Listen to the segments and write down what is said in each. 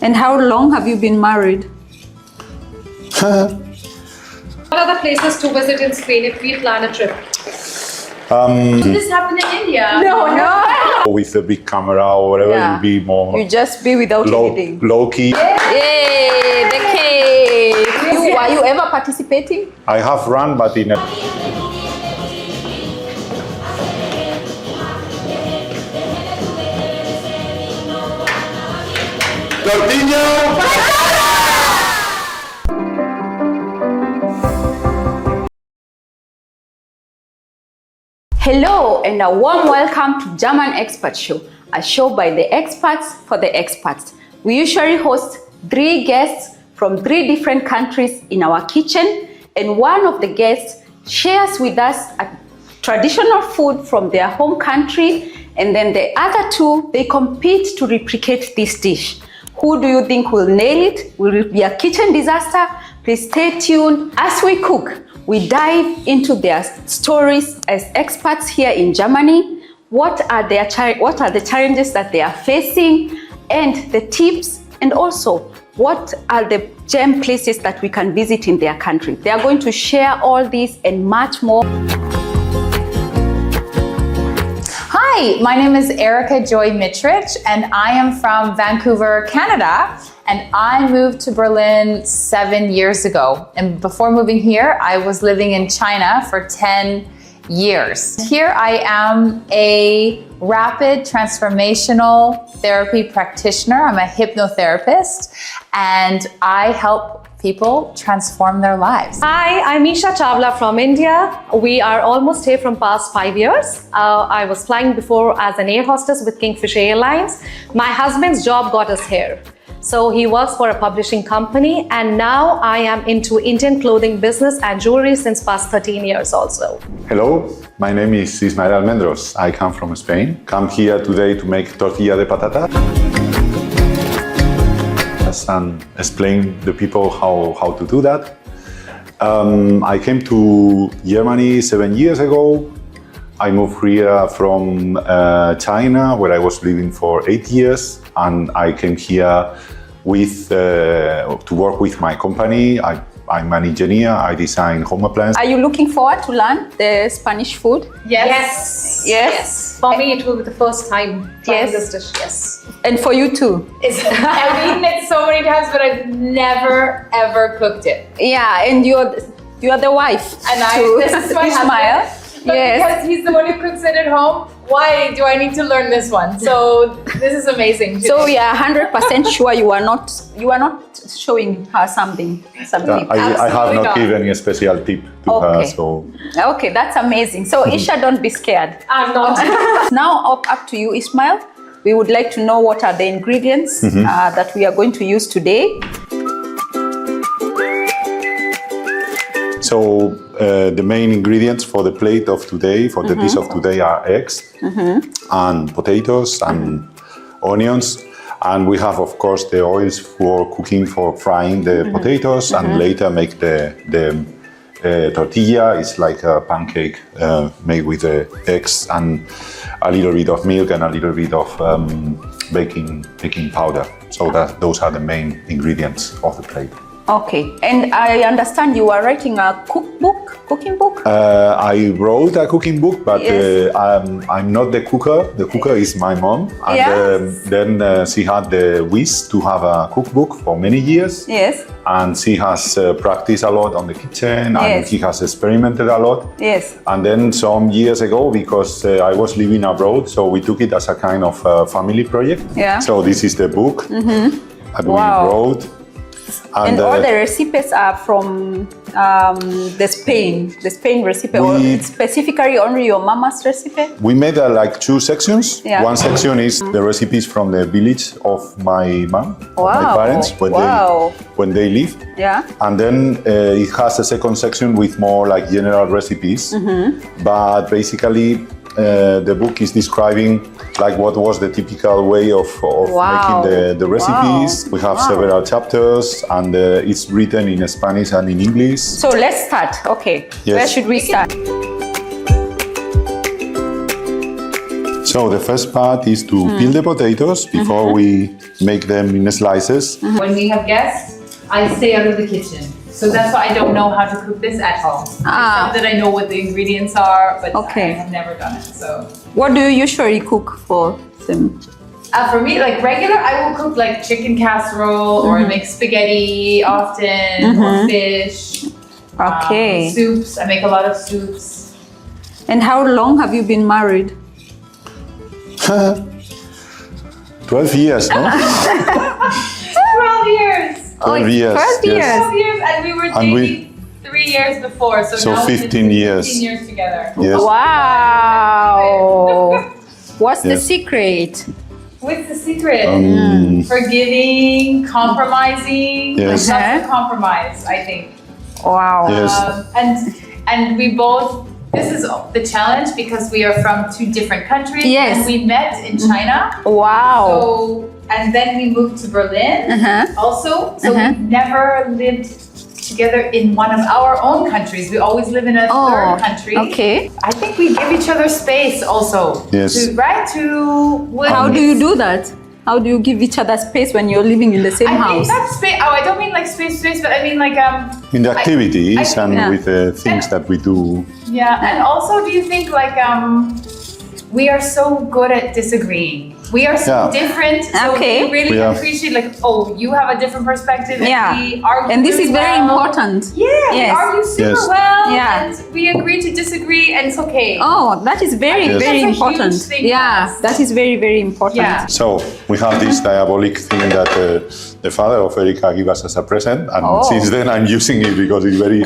And how long have you been married? What other places to visit in Spain if we plan a trip? Did this happen in India? No. With a big camera or whatever, Yeah. you'll be more You just be without anything. low key. Yay, the cake! Are you ever participating? I have run, but in a tortilla. Hello and a warm welcome to German Expat Show, a show by the expats for the expats. We usually host 3 guests from 3 different countries in our kitchen, and one of the guests shares with us a traditional food from their home country, and then the other 2, they compete to replicate this dish. Who do you think will nail it? Will it be a kitchen disaster? Please stay tuned as we cook. We dive into their stories as expats here in Germany. What are the challenges that they are facing, and the tips, and also what are the gem places that we can visit in their country. They are going to share all this and much more. Hi, my name is Erica Joy Mitrich, and I am from Vancouver, Canada. And I moved to Berlin 7 years ago. And before moving here, I was living in China for 10 years. Here I am a rapid transformational therapy practitioner. I'm a hypnotherapist, and I help people transform their lives. Hi, I'm Isha Chawla from India. We are almost here from past 5 years. I was flying before as an air hostess with Kingfisher Airlines. My husband's job got us here. So he works for a publishing company, and now I am into Indian clothing business and jewelry since past 13 years also. Hello, my name is Ismael Almendros. I come from Spain. Come here today to make tortilla de patatas and explain the people how to do that. I came to Germany 7 years ago. I moved here from China, where I was living for 8 years, and I came here to work with my company. I'm an engineer. I design home appliances. Are you looking forward to learn the Spanish food? Yes. Yes. For me, it will be the first time trying this dish. Yes. And for you too? I've eaten it so many times, but I've never, ever cooked it. Yeah, and you're the wife. And this is my Ismael. husband. But Yes. because he's the one who cooks it at home, why do I need to learn this one? So this is amazing. So we are 100% sure you are not showing her something. I have not not. given a special tip to her, Okay. so Okay, that's amazing. So Isha, don't be scared. I'm not. Now up to you, Ismail. We would like to know what are the ingredients that we are going to use today. So the main ingredients for the plate of today, for the dish of today, are eggs and potatoes and onions. And we have, of course, the oils for cooking, for frying the potatoes, and later make the tortilla. It's like a pancake made with the eggs and a little bit of milk and a little bit of baking powder. So those are the main ingredients of the plate. Okay, and I understand you are writing a cooking book? I wrote a cooking book, but Yes. I'm not the cooker. The cooker is my mom. And Yes. then she had the wish to have a cookbook for many years. Yes, And she has practiced a lot on the kitchen, and Yes. she has experimented a lot. yes. And then some years ago, because I was living abroad, so we took it as a kind of family project. Yeah. So this is the book that we Wow. wrote. And all the recipes are from the Spain recipe, or it's specifically only your mama's recipe? We made like 2 sections. Yeah. One section is the recipes from the village of my mom, of my Wow. parents, when they lived. Yeah. And then it has a second section with more like general recipes. But basically, the book is describing like what was the typical way of making the recipes. We have several chapters, and it's written in Spanish and in English. So let's start. Okay. Yes. Where should we start? So the first part is to peel the potatoes before we make them in slices. When we have guests, I stay out of the kitchen. So that's why I don't know how to cook this at home. It's not that I know what the ingredients are, but I have never done it. So What do you usually cook for them? for me, like regular, I will cook like chicken casserole or I make spaghetti often or fish. Okay. Soups. I make a lot of soups. And how long have you been married? 12 years, no? 12 years. 12 years. 12 years. 12 years, and we were dating 3 years before. So now 15 years. 15 years together. Yes. Wow. What's the Yes. secret? What's the secret? Forgiving, compromising. Yes. Like, that's the compromise, I think. Wow. Yes. And we both. This is the challenge because we are from 2 different countries. Yes. And we met in China. Wow. So, and then we moved to Berlin also. So we've never lived together in one of our own countries. We always live in a third country. Okay. I think we give each other space also. Yes. How do you do that? How do you give each other space when you're living in the same I mean house? not space. Oh, I don't mean like space, but I mean like In the activities and yeah. with the things that we do. Yeah, and also, do you think like we are so good at disagreeing? We are so different, so Okay. we really Yeah. appreciate like, oh, you have a different perspective, and Yeah. we argue And this is very well. important. Yeah, we Yes. argue super Yes. well, Yeah. and we agree to disagree, and it's okay. Oh, that is very, Yes. very That's a important. huge thing for Yeah, us. that is very, very important. Yeah. So we have this diabolic thing that the father of Erika gave us as a present, and since then I'm using it because it's very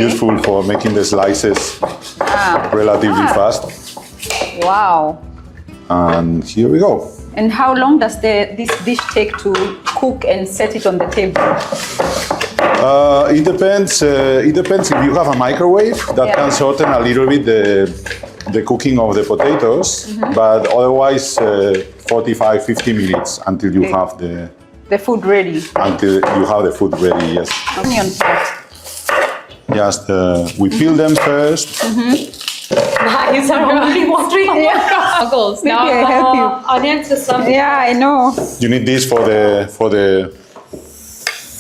useful for making the slices relatively fast. Wow. And here we go. And how long does this dish take to cook and set it on the table? It depends. It depends if you have a microwave that can shorten a little bit the cooking of the potatoes, but otherwise 45-50 minutes until you have the food ready. food ready. Yes. Onion part. Just we peel them first. Guys are only watering goggles. Maybe I help you. Onions is something. Yeah, I know. You need this for the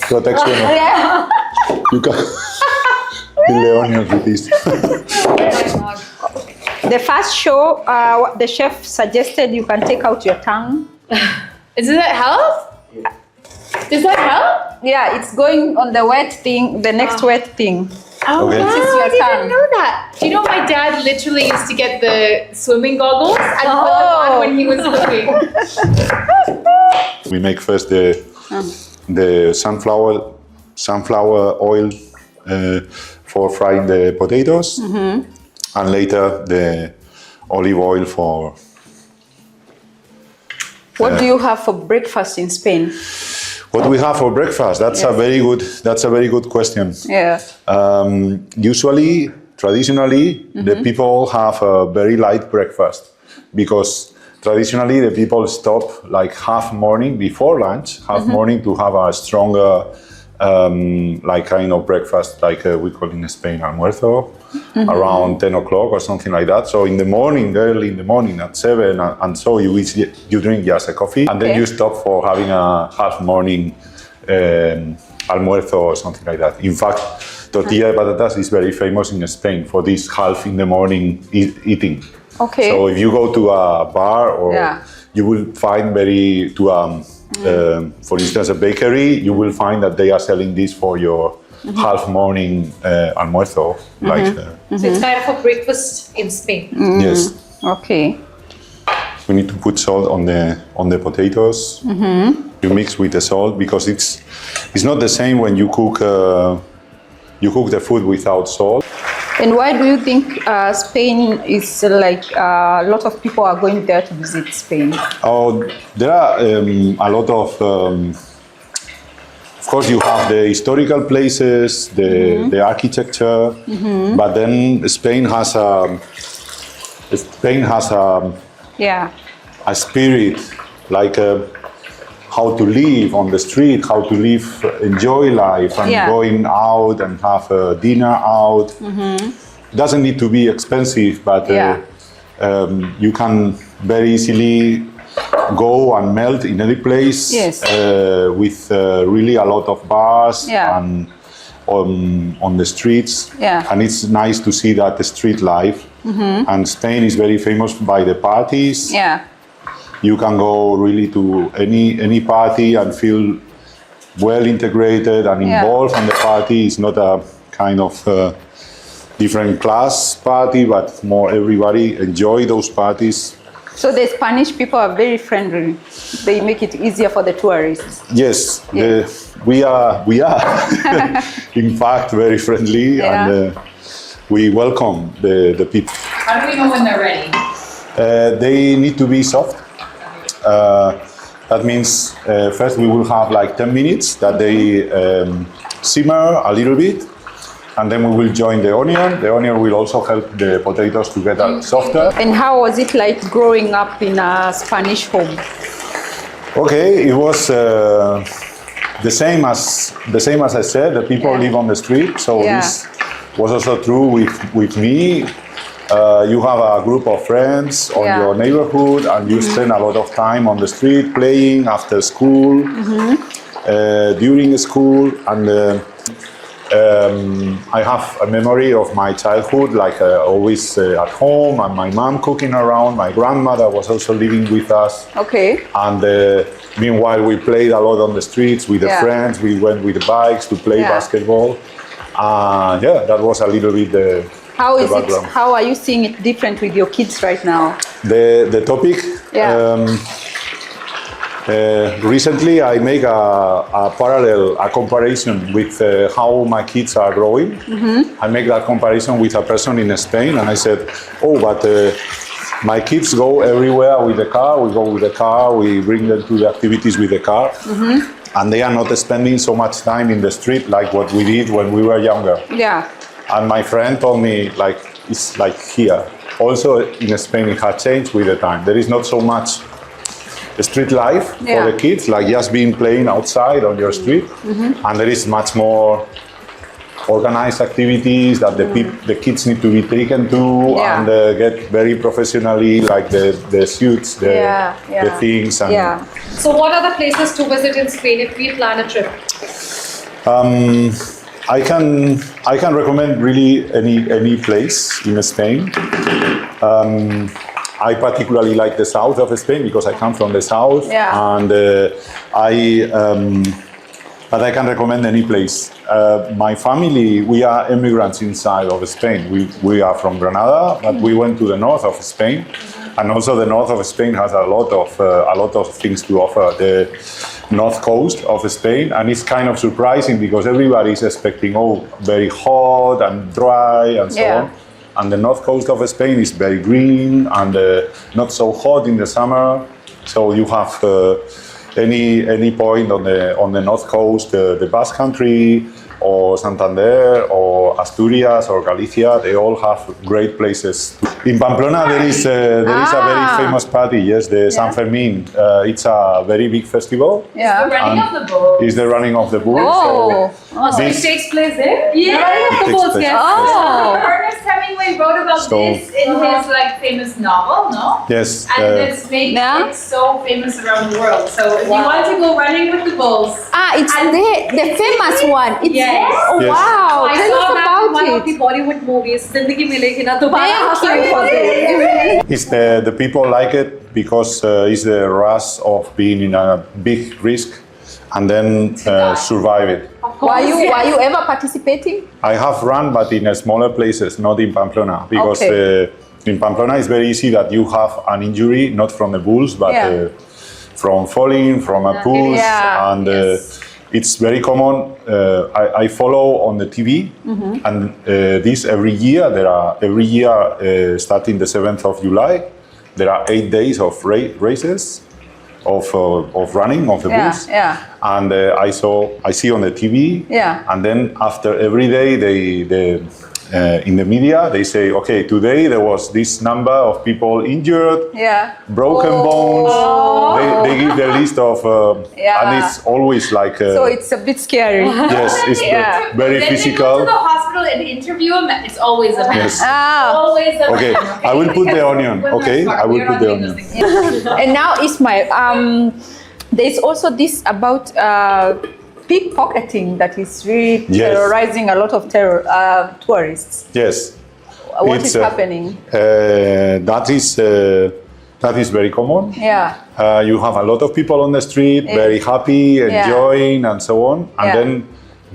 protection. Yeah. You can peel the onions with this. The first show, the chef suggested you can take out your tongue. Does that help? Does that help? Yeah, it's going on the wet thing, the next wet thing. Oh, Okay. wow, This is your I tongue. didn't know that. Do you know my dad literally used to get the swimming goggles and put them on when he was cooking? We make first the sunflower oil for frying the potatoes, and later the olive oil for. What do you have for breakfast in Spain? What we have for breakfast? That's a very good question. Yeah. Usually, traditionally, the people have a very light breakfast because traditionally the people stop like half morning before lunch, half morning to have a stronger like kind of breakfast, like we call in Spain almuerzo, around 10 o'clock or something like that. So in the morning, early in the morning at 7, and so you drink just a coffee, and then you stop for having a half morning almuerzo or something like that. In fact, tortilla de patatas is very famous in Spain for this half in the morning eating. Okay. So if you go to a bar or you will find for instance, a bakery, you will find that they are selling this for your half morning almuerzo. Like, So it's kind of a breakfast in Spain. Yes. Okay. We need to put salt on the potatoes. You mix with the salt because it's not the same when you cook the food without salt. And why do you think Spain is like a lot of people are going there to visit Spain? Oh, there are a lot of course, you have the historical places, the architecture, but then Spain has a spirit, like how to live on the street, how to live, enjoy life, and going out and have a dinner out. Doesn't need to be expensive, but you can very easily go and melt in any place. Yes. With really a lot of bars Yeah. and on the streets. Yeah. And it's nice to see that the street life. And Spain is very famous by the parties. Yeah. You can go really to any party and feel well integrated and Yeah. involved in the party. It's not a kind of different class party, but more everybody enjoy those parties. So the Spanish people are very friendly. They make it easier for the tourists. Yes, Yeah. we are in fact very friendly, Yeah. and we welcome the people. How do we know when they're ready? They need to be soft. That means first we will have like 10 minutes that they simmer a little bit, and then we will join the onion. The onion will also help the potatoes to get softer. And how was it like growing up in a Spanish home? Okay, it was the same as I said. The people live on the street, so Yeah. this was also true with me. You have a group of friends on Yeah. your neighborhood, and you spend a lot of time on the street playing after school, during school, and I have a memory of my childhood, like always at home, and my mom cooking around. My grandmother was also living with us. Okay. And meanwhile, we played a lot on the streets with the Yeah. friends. We went with the bikes to play Yeah. basketball. Yeah, that was a little bit the How is it? background. How are you seeing it different with your kids right now? The topic. Yeah. Recently, I make a comparison with how my kids are growing. I make that comparison with a person in Spain, and I said, "Oh, but my kids go everywhere with the car. We go with the car. We bring them to the activities with the car, and they are not spending so much time in the street like what we did when we were younger." Yeah. And my friend told me, like, it's like here. Also in Spain, it has changed with the time. There is not so much street life Yeah. for the kids, like just being playing outside on your street. And there is much more organized activities that the kids need to be taken to Yeah. and get very professionally, like the suits, the things. And Yeah. So what are the places to visit in Spain if we plan a trip? I can recommend really any place in Spain. I particularly like the south of Spain because I come from the south, Yeah. and but I can recommend any place. My family, we are immigrants inside of Spain. We are from Granada, but we went to the north of Spain, and also the north of Spain has a lot of things to offer. The north coast of Spain, and it's kind of surprising because everybody is expecting very hot and dry and so Yeah. on. And the north coast of Spain is very green and not so hot in the summer. So you have any point on the north coast, the Basque Country, or Santander, or Asturias, or Galicia, they all have great places. In Pamplona, there is a very famous party. Yes, the San Fermin. It's a very big festival. Yeah. Running of the boat. It's the running of the bulls. Oh. So it This- takes place there? Yeah. It takes place. Oh. Ernest Hemingway wrote about So- this in his famous novel, no? Yes. And it's made Yeah. it's so famous around the world. So if you want to go running with the bulls, It's the famous one. It's, Yes. Oh, Yes. wow. I Tell saw us that in about one of the it. Bollywood movies, Zindagi Milegi Na Dobara. Thank you for this. It's the people like it because it's the rush of being in a big risk and then survive it. Were you ever participating? I have run, but in smaller places, not in Pamplona, because Okay. in Pamplona it's very easy that you have an injury, not from the bulls, but Yeah. from falling, from a push, Yeah. and it's very common. I follow on the TV, and this every year. Starting the 7th of July, there are 8 days of races of running of the bulls. Yeah. And I see on the TV, Yeah. and then after every day, in the media, they say, okay, today there was this number of people injured, Yeah. broken bones. They give the list of, Yeah. and it's always like, So it's a bit scary. yes, it's Yeah. very then physical. they go to the hospital hospital and interview him, it's always a man. Yes. Ah. Always a Okay, man. I will put the onion. Women are Okay, smart. I will We're put not the doing onion. those things. And now, Ismail, there's also this about pickpocketing that is really Yes. terrorizing a lot of tourists. Yes. What It's, is happening? That is very common. Yeah. You have a lot of people on the street, very happy, enjoying, and so on. And Yeah. then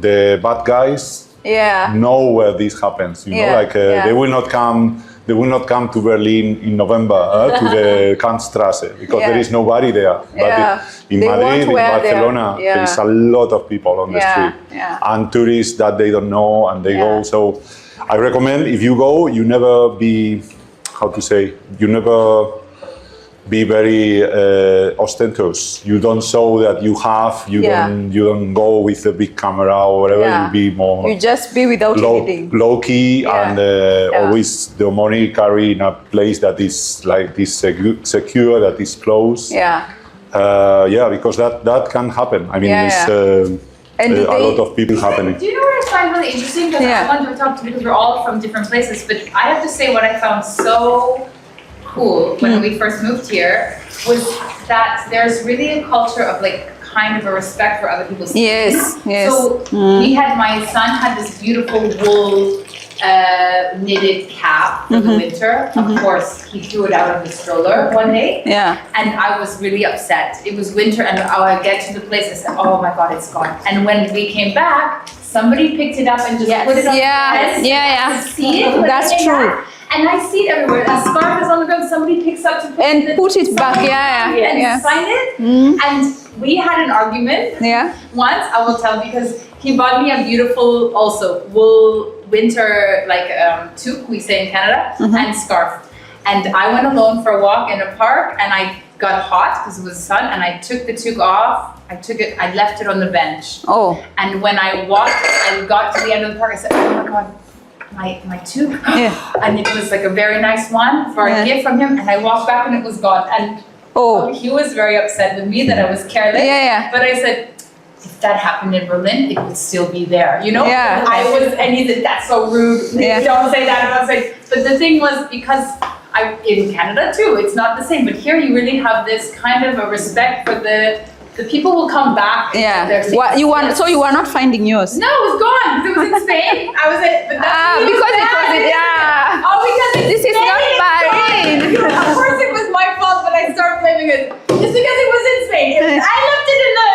the bad guys Yeah. know where this happens. You know, like they will not come. They will not come to Berlin in November to the Kantstraße because Yeah. there is nobody there. But Yeah. in They won't Madrid, in wear Barcelona, their- there is a lot of people on the Yeah, street yeah. and tourists that they don't know and they Yeah. go. So I recommend if you go, you never be, how to say, you never be very ostentatious. You don't show that you have. You Yeah. don't go with a big camera or whatever. Yeah. You be more You just be without anything. low key Yeah. and always the money carry in a place that is like this secure, that is close. Yeah. Because that can happen. I mean, Yeah, it's And do a they- lot of people happening. Do you know what I find really interesting? Because Yeah. I want to talk to because we're all from different places, but I have to say what I found so cool when we first moved here was that there's really a culture of like kind of a respect for other people's Yes, yes. So my son had this beautiful wool knitted cap for the winter. Of course, he threw it out of the stroller one day. Yeah. And I was really upset. It was winter, and I would get to the place. I said, "Oh my God, it's gone!" And when we came back, somebody picked it up and just put it on Yeah, the fence. yeah. To see it. when That's it came true. back. And I see it everywhere. A scarf is on the ground. Somebody picks up to And put it back. Yeah, and yeah. sign it. And we had an argument Yeah. once. I will tell because he bought me a beautiful also wool winter like toque we say in Canada and scarf. And I went alone for a walk in a park and I got hot because it was sun and I took the toque off. I left it on the bench. Oh. And when I got to the end of the park, I said, "Oh my God, my toque." Yeah. And it was like a very nice one for a gift from him. And I walked back and it was gone. And Oh. he was very upset with me that I was careless. Yeah, yeah. But I said, if that happened in Berlin, it would still be there, you know? Yeah. And he said, "That's so rude. Yeah. Don't say that." And I was like, but the thing was, because in Canada too, it's not the same. But here you really have this kind of a respect for the people who come back. Yeah. Their So you are not finding yours? No, it was gone. It was in Spain. I was at, but that's Because it was yeah. Oh, because it's This is Spain, not it's Bahrain. gone. Of course it was my fault, but I started blaming it. Just because it was in Spain. I left it in the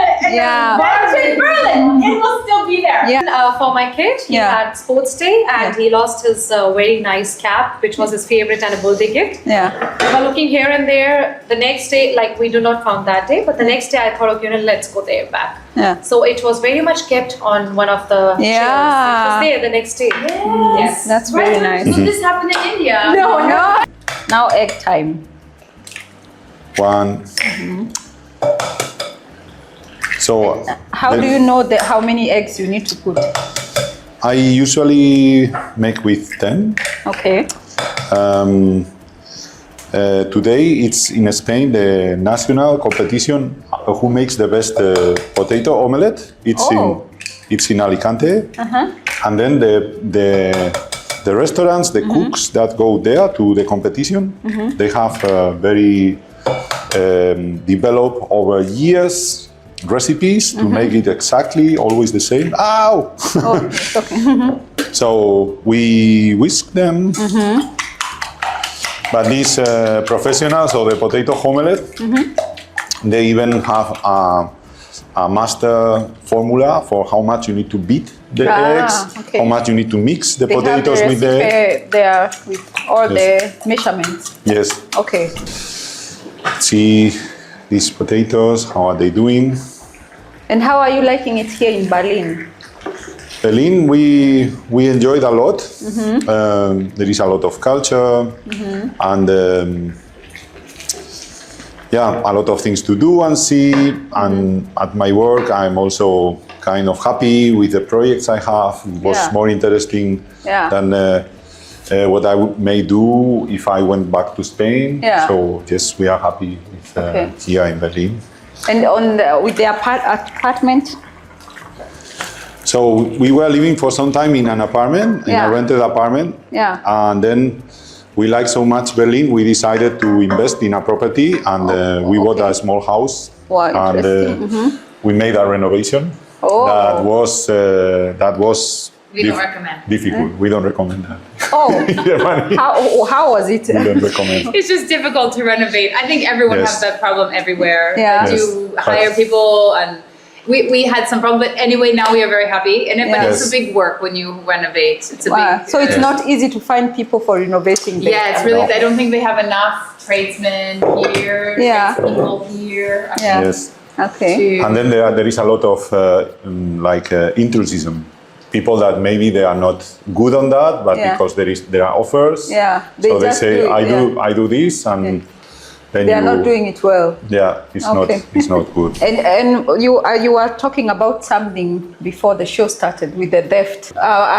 bench in Berlin. It will still be there. Yeah. For my kid, he Yeah. had sports day and he lost his very nice cap, which was his favorite and a birthday gift. Yeah. But looking here and there, the next day, like we do not count that day, but the next day I thought, okay, let's go there back. Yeah. So it was very much kept on one of the shelves. It was there the next day. Yes. That's very nice. So this happened in India. No. Now egg time. One. So How do you know how many eggs you need to put? I usually make with 10. Okay. Today it's in Spain the national competition who makes the best potato omelette. It's in Alicante, and then the restaurants, the cooks that go there to the competition, they have very developed over years recipes to make it exactly always the same. Ow! Oh, it's okay. So we whisk them. But these professionals of the potato omelette, they even have a master formula for how much you need to beat the eggs, okay. how much you need to mix the They potatoes have the with the egg. recipe there with all the measurements. Yes. Okay. See these potatoes, how are they doing? And how are you liking it here in Berlin? Berlin, we enjoyed a lot. There is a lot of culture and a lot of things to do and see. And at my work, I'm also kind of happy with the projects I have. It was more interesting than what I may do if I went back to Spain. Yeah. So yes, we are happy with, here in Berlin. And with the apartment? So we were living for some time in an apartment, in a rented apartment. Yeah. And then we liked so much Berlin, we decided to invest in a property, and we bought a small house. Wow, And we made a renovation. Oh. That was We don't recommend. difficult. We don't recommend that. Oh, Germany. how was it? We don't recommend. It's just difficult to renovate. I think everyone Yes. has that problem everywhere. Yeah. That you hire people, and we had some problem. But anyway, now we are very happy in it. But it's Yes. a big work when you renovate. It's a Wow. big. So it's not easy to find people for renovating there. Yeah, it's really. I don't think they have enough tradesmen here. Yeah. Tradespeople here. Yeah. Yes. Okay. And then there is a lot of intrusivism. People that maybe they are not good on that, but Yeah. because there are offers. Yeah. So they just say, do it, I do this, and then They are not doing it well. Yeah, it's Okay. not good. And you are talking about something before the show started with the theft.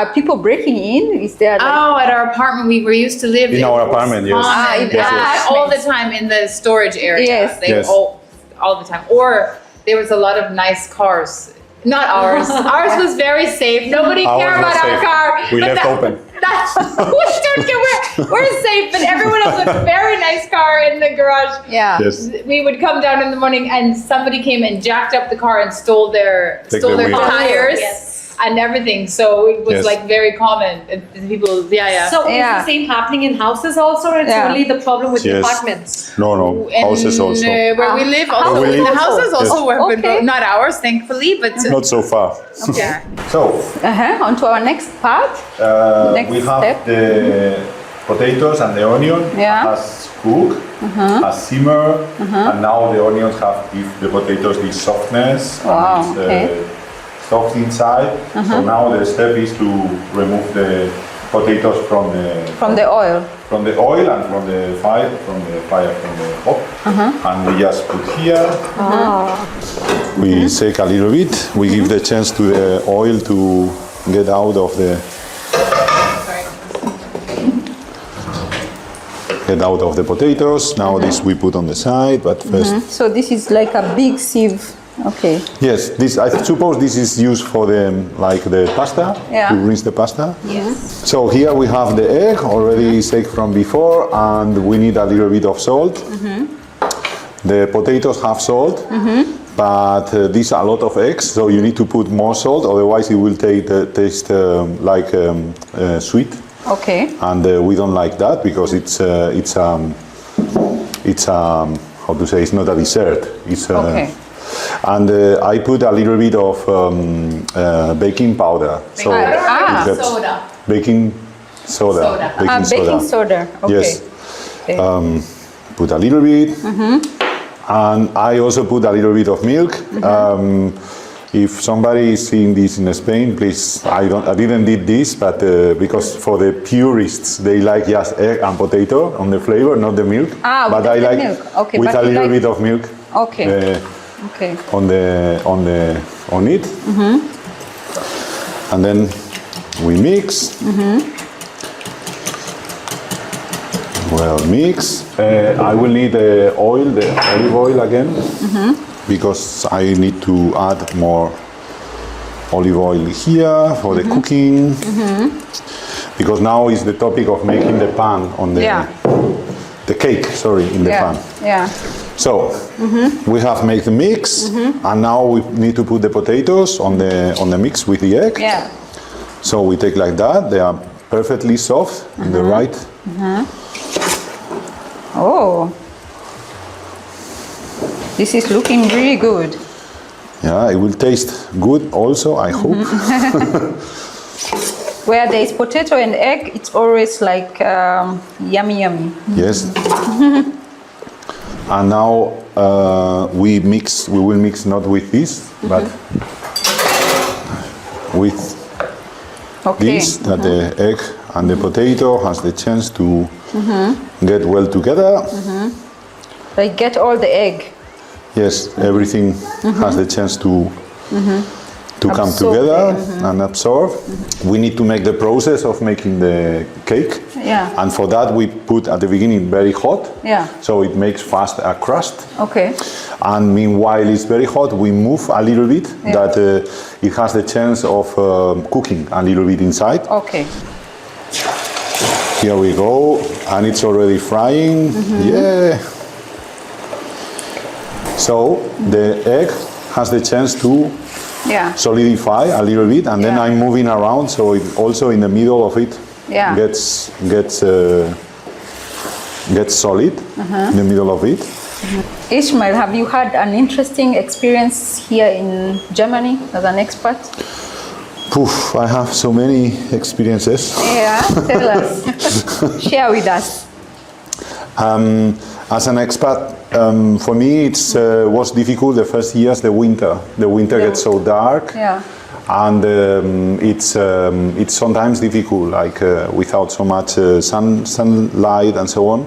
Are people breaking in? Is there? Oh, at our apartment we were used to live In our apartment, yes. common, Yes, yes. all the time in the storage area. Yes. They Yes. all the time. Or there was a lot of nice cars. Not ours. Ours was very safe. Nobody Ours cared was about our safe. car. We But left open. we're safe, but everyone else had a very nice car in the garage. Yeah. Yes. We would come down in the morning and somebody came and jacked up the car and stole their Take the wheel. tires and everything. So it was Yes. like very common. And people, yeah. So Yeah. is the same happening in houses also, or it's Yeah. only the problem with Yes. apartments? No, And, houses also. where we live, also Where we in the live. houses, also Yes. have been Okay. not ours, thankfully, but Not so far. yeah. So On to our next part. Next we have step. the potatoes and the onion Yeah. has cooked, has simmered, and now the onions have give the potatoes this softness. Wow, And it's, okay. soft inside. So now the step is to remove the potatoes from From the oil. from the oil and from the fire from the hob, and we just put here. We shake a little bit. We give the chance to the oil to get out of the potatoes. Now this we put on the side, but first. So this is like a big sieve. Okay. Yes, this I suppose this is used for the pasta, Yeah. to rinse the pasta. Yes. So here we have the egg already shake from before, and we need a little bit of salt. The potatoes have salt, but these are a lot of eggs, so you need to put more salt, otherwise it will taste sweet, Okay. and we don't like that because it's how to say, it's not a dessert. It's Okay. And I put a little bit of baking powder. So Ah. that's Soda. baking soda. Baking soda. Okay. Yes. Okay. Put a little bit, and I also put a little bit of milk. If somebody is seeing this in Spain, please, I didn't did this, but because for the purists, they like just egg and potato on the flavor, not the milk. But I with the like milk. Okay, with but a you little like- bit of milk. Okay. Okay. On it, and then we mix. Well, mix. I will need the oil, the olive oil again, because I need to add more olive oil here for the cooking. Because now is the topic of making the pan on the the cake. Sorry, in the pan. Yeah. So we have made the mix, and now we need to put the potatoes on the mix with the egg. Yeah. So we take like that. They are perfectly soft in the right. Oh. This is looking really good. Yeah, it will taste good also, I hope. Where there is potato and egg, it's always like yummy, yummy. Yes. And now we will mix not with this, but with Okay. this, that the egg and the potato has the chance to get well together. Like get all the egg. Yes, everything has the chance to come Absorb together and absorb. We need to make the process of making the cake. Yeah. And for that, we put at the beginning very hot. Yeah. So it makes fast a crust. Okay. And meanwhile it's very hot, we move a little bit that it has the chance of cooking a little bit inside. Okay. Here we go, and it's already frying. Yeah. So the egg has the chance to solidify a little bit, and then I'm moving around, so it also in the middle of it gets solid in the middle of it. Ishmael, have you had an interesting experience here in Germany as an expat? Poof, I have so many experiences. Yeah, tell us. Share with us. As an expat, for me it was difficult the first years, the winter. The winter gets so dark. Yeah. And it's sometimes difficult, like without so much sunlight and so on.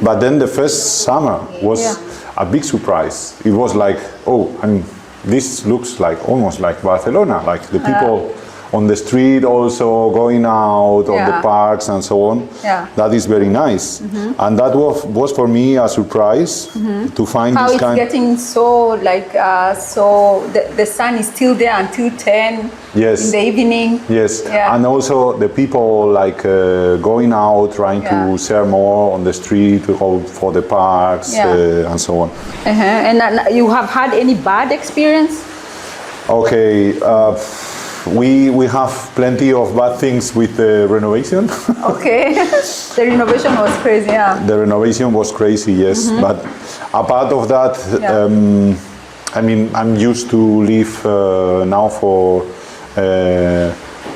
But then the first summer was a big surprise. It was like, oh, and this looks like almost like Barcelona, like the people on the street also going out on the parks and so on. Yeah. That is very nice. And that was for me a surprise to find how this it's kind. getting so like so the sun is still there until 10 in the evening. Yes. And also the people like going out, trying to share more on the street, to go for the parks and so on. And you have had any bad experience? Okay. We have plenty of bad things with the renovation. Okay, the renovation was crazy, The renovation was crazy, yes. But apart of that, I mean, I'm used to live now for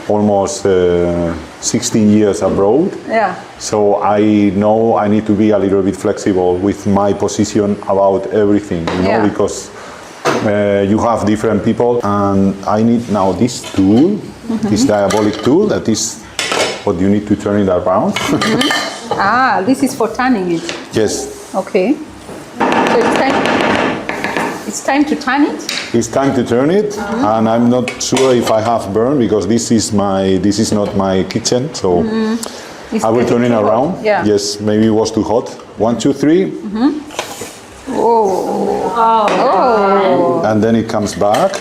almost 16 years abroad. Yeah. So I know I need to be a little bit flexible with my position about everything, you know, because you have different people, and I need now this tool, this diabolic tool, that is what you need to turn it around. This is for turning it. Yes. Okay. So it's time to turn it? It's time to turn it, and I'm not sure if I have burned, because this is not my kitchen, so I will turn it around. Yes, maybe it was too hot. 1, 2, 3. And then it comes back.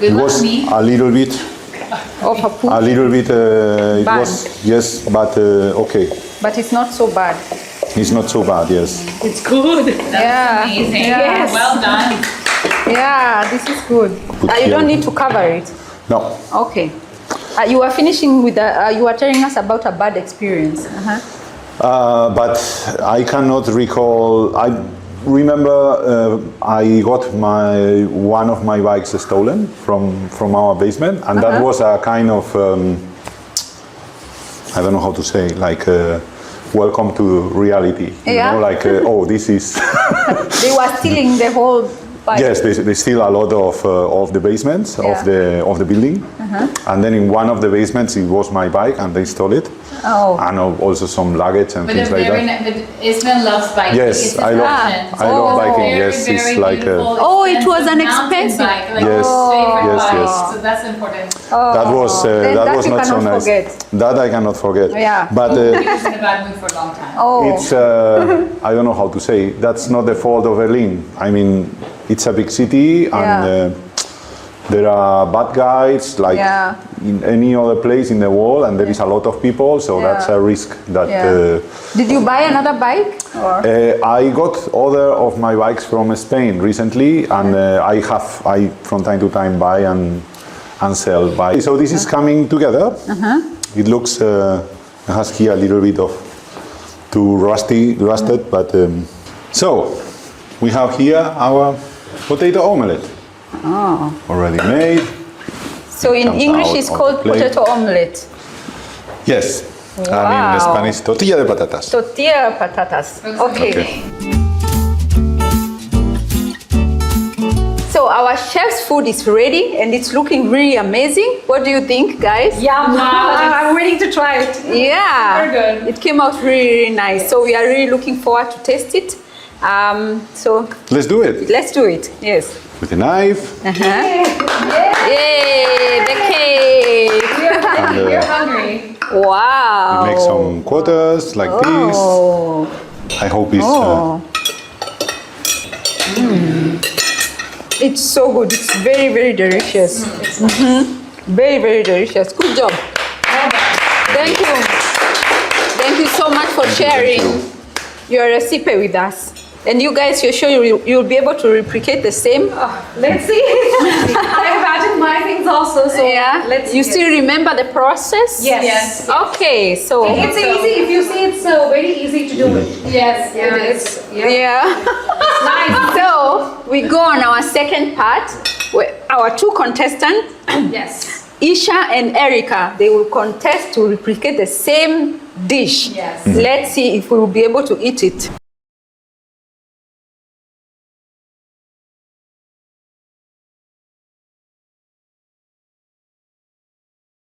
It was a little bit. A little bit. It was but okay. But it's not so bad. It's not so bad. Yes. It's good. That's amazing. Yes. Well done. Yeah, this is good. You don't need to cover it. No. Okay. You were finishing with you were telling us about a bad experience. But I cannot recall. I remember I got one of my bikes stolen from our basement, and that was a kind of I don't know how to say, like welcome to reality. You know, like oh, this is. They were stealing the whole bike. Yes, they steal a lot of the basements of the building, and then in one of the basements it was my bike, and they stole it. And also some luggage and things like that. But Ismail loves biking. Yes, I love biking. Yes, it's like it was an expensive bike. Like yes, So that's important. That was not so nice. Forget. That I cannot forget. Yeah. But He was in a bad mood for a long time. it's I don't know how to say. That's not the fault of Berlin. I mean, it's a big city, and there are bad guys like in any other place in the world, and there is a lot of people, so that's a risk that. Did you buy another bike? Or? I got other of my bikes from Spain recently, and I from time to time buy and sell bikes. So this is coming together. It looks it has here a little bit of rusted, but so we have here our potato omelette. Already made. So in English it's called potato omelette. Yes. And in Spanish, tortilla de patatas. Tortilla de patatas. Okay. So our chef's food is ready and it's looking really amazing. What do you think, guys? Yeah, I'm waiting to try it. Yeah. Very good. It came out really, really nice. So we are really looking forward to taste it. So let's do it. Let's do it. Yes. With a knife. Yay! The cake! We're hungry. Wow. We make some quarters like Oh. this. I hope it's... Oh. It's so good. It's very, very delicious. Very, very delicious. Good job. Thank you. Thank you so much for sharing your recipe with us. And you guys, you're sure you'll be able to replicate the same? Let's see. I imagine my things also. So Yeah. let's You see. still remember the process? Yes. Yes. Okay, so It's easy. If you see, it's very easy to do it. Yes, Yeah, it is. it's yeah. yeah. Nice. So we go on our second part. Where our two contestants, Yes. Isha and Erica, they will contest to replicate the same dish. Yes. Let's see if we will be able to eat it.